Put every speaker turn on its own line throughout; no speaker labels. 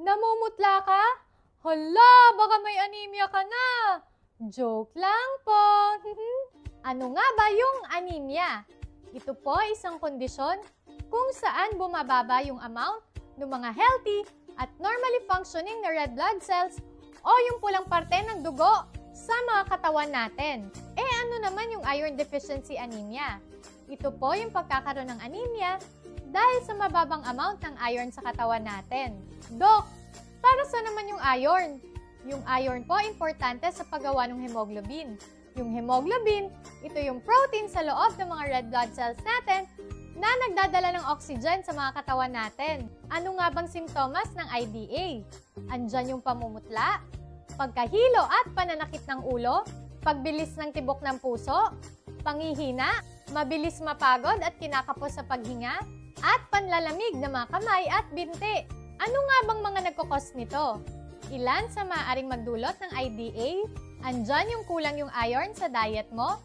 Namumutla ka? Hala, baka may anemia ka na. Joke lang po. Ano nga ba yung anemia? Ito po ay isang kondisyon kung saan bumababa yung amount ng mga healthy at normally functioning na red blood cells o yung pulang parte ng dugo sa mga katawan natin. Ano naman yung iron deficiency anemia? Ito po yung pagkakaroon ng anemia dahil sa mababang amount ng iron sa katawan natin. Dok, para saan naman yung iron? Yung iron po importante sa paggawa ng hemoglobin. Yung hemoglobin, ito yung protein sa loob ng mga red blood cells natin na nagdadala ng oxygen sa mga katawan natin. Ano nga bang simptomas ng IDA? Andyan yung pamumutla, pagkahilo at pananakit ng ulo, pagbilis ng tibok ng puso, panghihina, mabilis mapagod at kinakapos sa paghinga, at panlalamig ng mga kamay at binti. Ano nga bang mga nagkukos nito? Ilan sa maaaring magdulot ng IDA? Andyan yung kulang yung iron sa diet mo?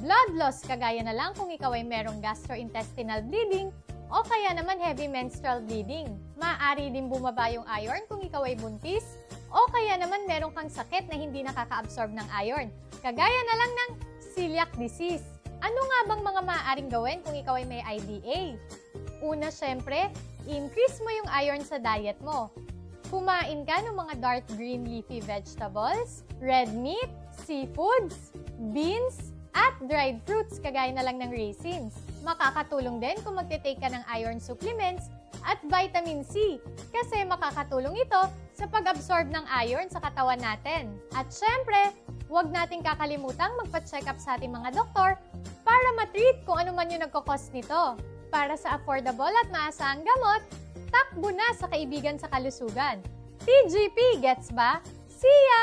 Blood loss kagaya na lang kung ikaw ay merong gastrointestinal bleeding o kaya naman heavy menstrual bleeding. Maaari din bumaba yung iron kung ikaw ay buntis o kaya naman meron kang sakit na hindi nakaka-absorb ng iron. Kagaya na lang ng celiac disease. Ano nga bang mga maaaring gawin kung ikaw ay may IDA? Una, syempre, increase mo yung iron sa diet mo. Kumain ka ng mga dark green leafy vegetables, red meat, seafoods, beans, at dried fruits kagaya na lang ng raisins. Makakatulong din kung magte-take ka ng iron supplements at vitamin C kasi makakatulong ito sa pag-absorb ng iron sa katawan natin. At syempre, huwag nating kakalimutang magpa-check up sa ating mga doktor para matreat kung ano man yung nagkakos nito. Para sa affordable at maasahang gamot, takbo na sa Kaibigan sa Kalusugan. TGP, gets ba? See ya!